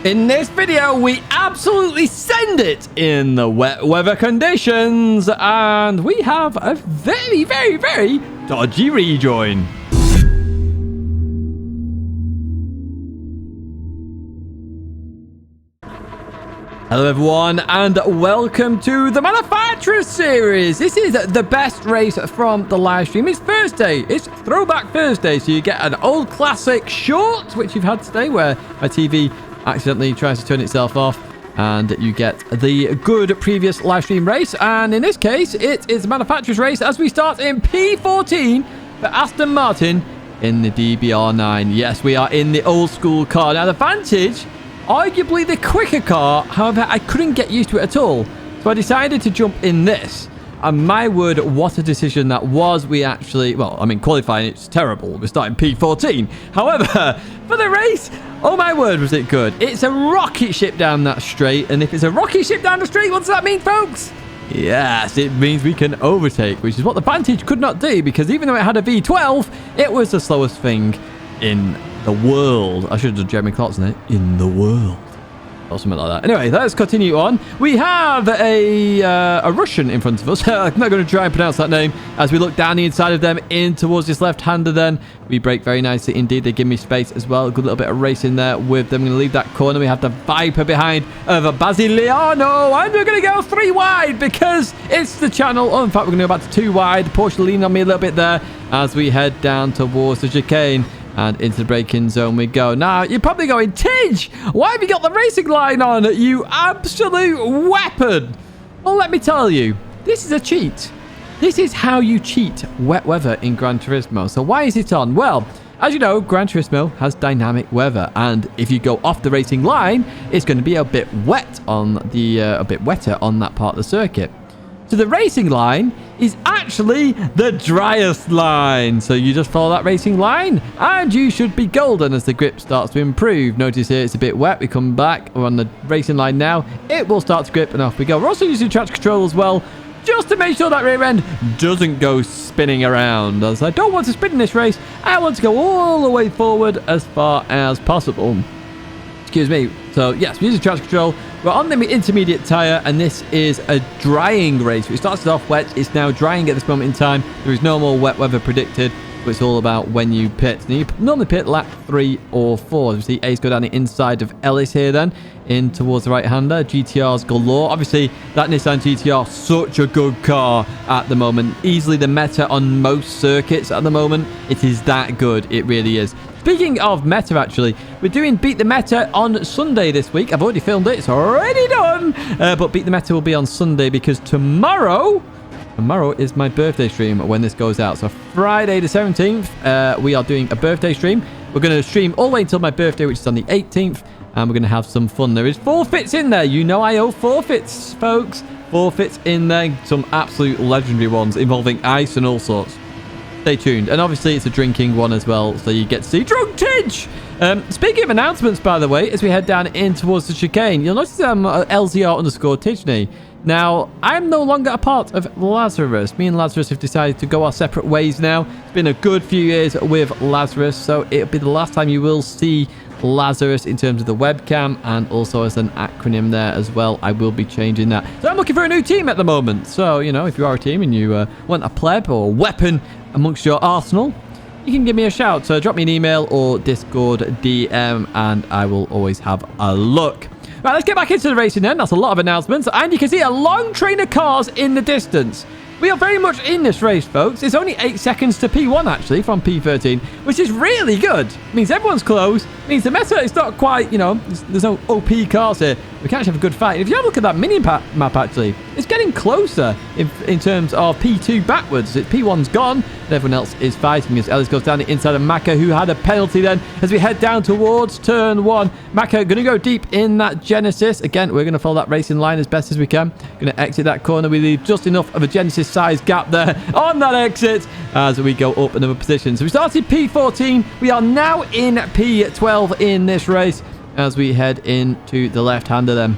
In this video, we absolutely send it in the wet weather conditions, and we have a very, very, very dodgy rejoin. Hello everyone, and welcome to the Manufacturers Series. This is the best race from the live stream. It's Thursday. It's Throwback Thursday, so you get an old classic short, which you've had today, where my TV accidentally tries to turn itself off, and you get the good previous live stream race. And in this case, it is the Manufacturers Race as we start in P14 for Aston Martin in the DBR9. Yes, we are in the old school car. Now, the Vantage, arguably the quicker car. However, I couldn't get used to it at all, so I decided to jump in this. And my word, what a decision that was. We actually, well, I mean, qualifying, it's terrible. We're starting P14. However, for the race, oh my word, was it good. It's a rocket ship down that straight. And if it's a rocket ship down the straight, what does that mean, folks? Yes, it means we can overtake, which is what the Vantage could not do, because even though it had a V12, it was the slowest thing in the world. I should have done Jeremy Clarkson there. In the world. Or something like that. Anyway, let's continue on. We have a Russian in front of us. I'm not going to try and pronounce that name. As we look down the inside of them in towards this left-hander then. We brake very nicely indeed. They give me space as well. A good little bit of racing there with them. I'm going to leave that corner. We have the Viper behind of Basiliano. And we're going to go 3 wide because it's the channel. Oh, in fact, we're going to go back to 2 wide. Porsche leaning on me a little bit there as we head down towards the chicane. And into the braking zone we go. Now, you're probably going, Tidge, why have you got the racing line on? You absolute weapon. Well, let me tell you, this is a cheat. This is how you cheat wet weather in Gran Turismo. So why is it on? Well, as you know, Gran Turismo has dynamic weather. And if you go off the racing line, it's going to be a bit wet on the, a bit wetter on that part of the circuit. So the racing line is actually the driest line. So you just follow that racing line and you should be golden as the grip starts to improve. Notice here it's a bit wet. We come back. We're on the racing line now. It will start to grip and off we go. We're also using traction control as well, just to make sure that rear end doesn't go spinning around. As I don't want to spin in this race. I want to go all the way forward as far as possible. Excuse me. So yes, we're using traction control. We're on the intermediate tyre, and this is a drying race. It started off wet. It's now drying at this moment in time. There is no more wet weather predicted, but it's all about when you pit. Now, you normally pit lap 3 or 4. You see Ace go down the inside of Ellis here then, in towards the right-hander. GTRs galore. Obviously, that Nissan GTR, such a good car at the moment. Easily the meta on most circuits at the moment. It is that good. It really is. Speaking of meta, actually, we're doing Beat the Meta on Sunday this week. I've already filmed it. It's already done. But Beat the Meta will be on Sunday because tomorrow is my birthday stream when this goes out. So Friday the 17th, we are doing a birthday stream. We're going to stream all the way until my birthday, which is on the 18th. And we're going to have some fun. There is forfeits in there. You know I owe forfeits, folks. Forfeits in there. Some absolute legendary ones involving ice and all sorts. Stay tuned. And obviously it's a drinking one as well, so you get to see Drunk Tidge. Speaking of announcements, by the way, as we head down in towards the chicane, you'll notice LZR_Tidgney. Now, I'm no longer a part of Lazarus. Me and Lazarus have decided to go our separate ways now. It's been a good few years with Lazarus, so it'll be the last time you will see Lazarus in terms of the webcam, and also as an acronym there as well. I will be changing that. So I'm looking for a new team at the moment. So, you know, if you are a team and you want a pleb or a weapon amongst your arsenal, you can give me a shout. So drop me an email or Discord DM and I will always have a look. Right, let's get back into the racing then. That's a lot of announcements. And you can see a long train of cars in the distance. We are very much in this race, folks. It's only 8 seconds to P1, actually, from P13, which is really good. It means everyone's close. It means the meta is not quite, you know, there's no OP cars here. We can actually have a good fight. If you have a look at that map, actually, it's getting closer in terms of P2 backwards. P1's gone, and everyone else is fighting as Ellis goes down the inside of Maka, who had a penalty then as we head down towards turn 1. Maka going to go deep in that Genesis. Again, we're going to follow that racing line as best as we can. Going to exit that corner. We leave just enough of a Genesis size gap there on that exit as we go up another position. So we started P14. We are now in P12 in this race as we head into the left-hander then.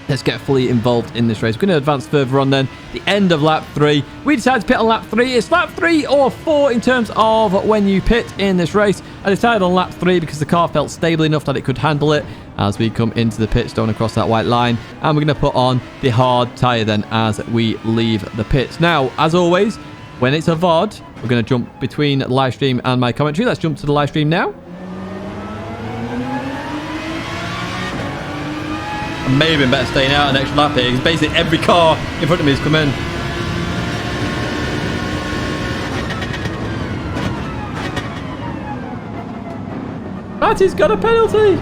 Let's get fully involved in this race. We're going to advance further on then. The end of lap 3. We decided to pit on lap 3. It's lap 3 or 4 in terms of when you pit in this race. I decided on lap 3 because the car felt stable enough that it could handle it. as we come into the pit stone across that white line. And we're going to put on the hard tyre then as we leave the pits. Now, as always, when it's a VOD, we're going to jump between the live stream and my commentary. Let's jump to the live stream now. I may have been better staying out an extra lap here, because basically every car in front of me has come in. Matty's got a penalty.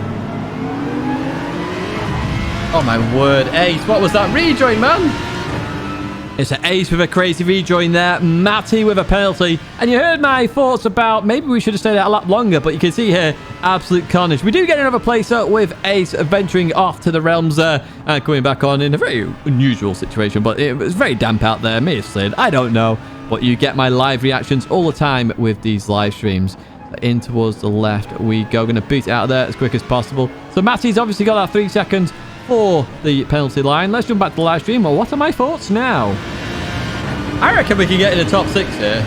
Oh my word, Ace, what was that rejoin, man? It's an Ace with a crazy rejoin there. Matty with a penalty. And you heard my thoughts about maybe we should have stayed out a lap longer, but you can see here, absolute carnage. We do get another placer with Ace venturing off to the realms there and coming back on in a very unusual situation, but it was very damp out there. May have slid, I don't know. But you get my live reactions all the time with these live streams. In towards the left we go. Going to boot it out of there as quick as possible. So Matty's obviously got that 3 seconds for the penalty line. Let's jump back to the live stream. Well, what are my thoughts now? I reckon we can get in the top 6 here.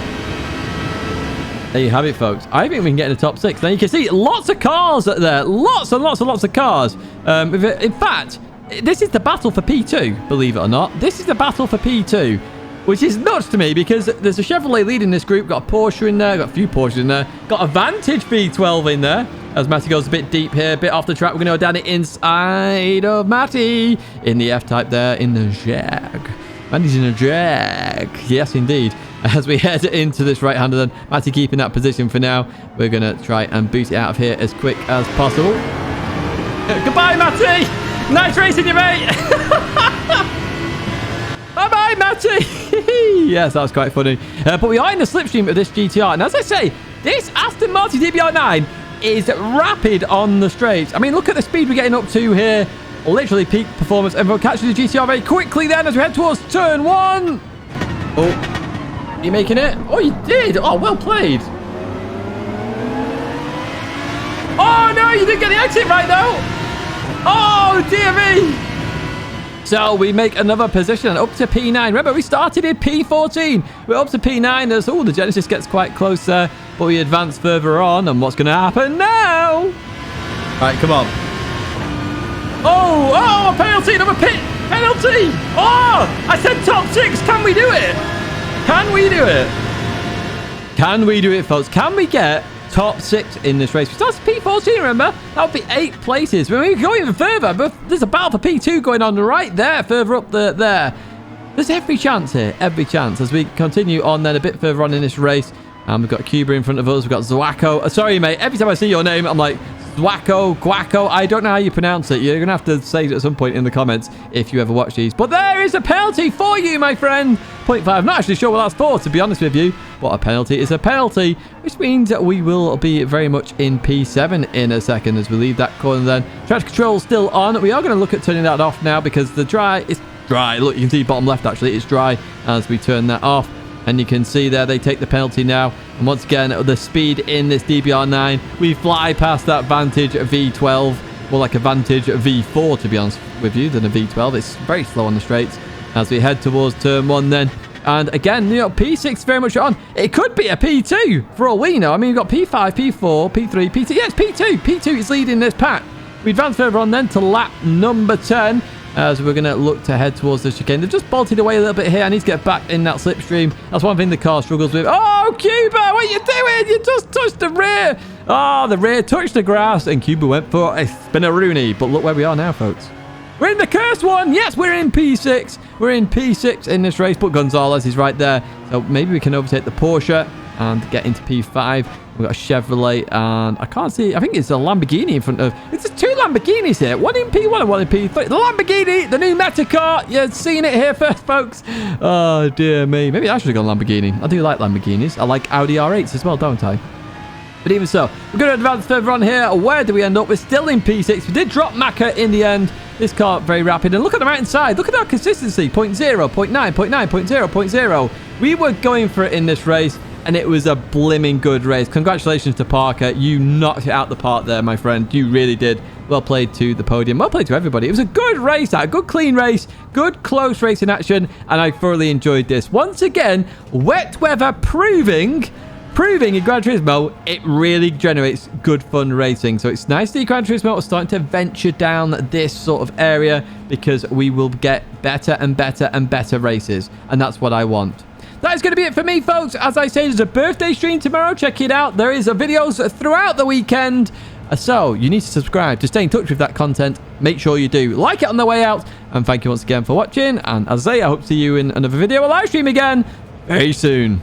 There you have it, folks. I think we can get in the top 6. Now you can see lots of cars there. Lots and lots and lots of cars. In fact, this is the battle for P2, believe it or not. This is the battle for P2. Which is nuts to me, because there's a Chevrolet leading this group. Got a Porsche in there. Got a few Porsches in there. Got a Vantage V12 in there. As Matty goes a bit deep here, a bit off the track. We're going to go down the inside of Matty. In the F-Type there, in the Jag. Matty's in a Jag. Yes, indeed. As we head into this right-hander then. Matty keeping that position for now. We're going to try and boot it out of here as quick as possible. Goodbye, Matty. Nice racing you, mate. Bye-bye, Matty. Yes, that was quite funny. But we are in the slipstream of this GTR. And as I say, this Aston Martin DBR9 is rapid on the straights. I mean, look at the speed we're getting up to here. Literally peak performance. And we'll catch the GTR very quickly then as we head towards turn 1. Oh, are you making it? Oh, you did. Oh, well played. Oh, no, you didn't get the exit right, though. Oh, dear me. So we make another position and up to P9. Remember, we started in P14. We're up to P9 as, the Genesis gets quite close there. But we advance further on. And what's going to happen now? All right, come on. Oh, a penalty, another pit. Penalty. Oh, I said top 6. Can we do it? Can we do it? Can we do it, folks? Can we get top 6 in this race? We started P14, remember? That would be 8 places. When we go even further, but there's a battle for P2 going on right there, further up there. There's every chance here, every chance, as we continue on then a bit further on in this race. And we've got Cuba in front of us. We've got Zwacko. Sorry, mate. Every time I see your name, I'm like, Zwacko, Guacko. I don't know how you pronounce it. You're going to have to say it at some point in the comments if you ever watch these. But there is a penalty for you, my friend. 0.5. I'm not actually sure what that's for, to be honest with you. But a penalty is a penalty, which means that we will be very much in P7 in a second as we leave that corner then. Traction control still on. We are going to look at turning that off now because the dry is dry. Look, you can see bottom left, actually. It's dry as we turn that off. And you can see there they take the penalty now. And once again, the speed in this DBR9, we fly past that Vantage V12. More like a Vantage V4, to be honest with you, than a V12. It's very slow on the straights as we head towards turn 1 then. And again, P6 very much on. It could be a P2 for all we know. I mean, we've got P5, P4, P3, P2. Yes, P2. P2 is leading this pack. We advance further on then to lap number 10. As we're going to look to head towards the chicane. They've just bolted away a little bit here. I need to get back in that slipstream. That's one thing the car struggles with. Oh, Cuba, what are you doing? You just touched the rear. Oh, the rear touched the grass. And Cuba went for a spinneroonie. But look where we are now, folks. We're in the cursed one. Yes, we're in P6. We're in P6 in this race. But Gonzalez is right there. So maybe we can overtake the Porsche and get into P5. We've got a Chevrolet and I can't see. I think it's a Lamborghini in front of. It's just 2 Lamborghinis here. One in P1 and one in P3. The Lamborghini, the new Meta car. You're seeing it here first, folks. Oh, dear me. Maybe I should have gone Lamborghini. I do like Lamborghinis. I like Audi R8s as well, don't I? But even so, we're going to advance further on here. Where do we end up? We're still in P6. We did drop Maka in the end. This car, very rapid. And look at the right-hand side. Look at our consistency. 0.0, 0.9, 0.9, 0.0, 0.0. We were going for it in this race. And it was a blimming good race. Congratulations to Parker. You knocked it out the park there, my friend. You really did. Well played to the podium. Well played to everybody. It was a good race, a good clean race. Good close racing action. And I thoroughly enjoyed this. Once again, wet weather proving proving in Gran Turismo, it really generates good fun racing. So it's nice to see Gran Turismo are starting to venture down this sort of area because we will get better and better and better races. And that's what I want. That is going to be it for me, folks. As I say, there's a birthday stream tomorrow. Check it out. There is videos throughout the weekend. So you need to subscribe to stay in touch with that content. Make sure you do. Like it on the way out. And thank you once again for watching. And as I say, I hope to see you in another video or live stream again very soon.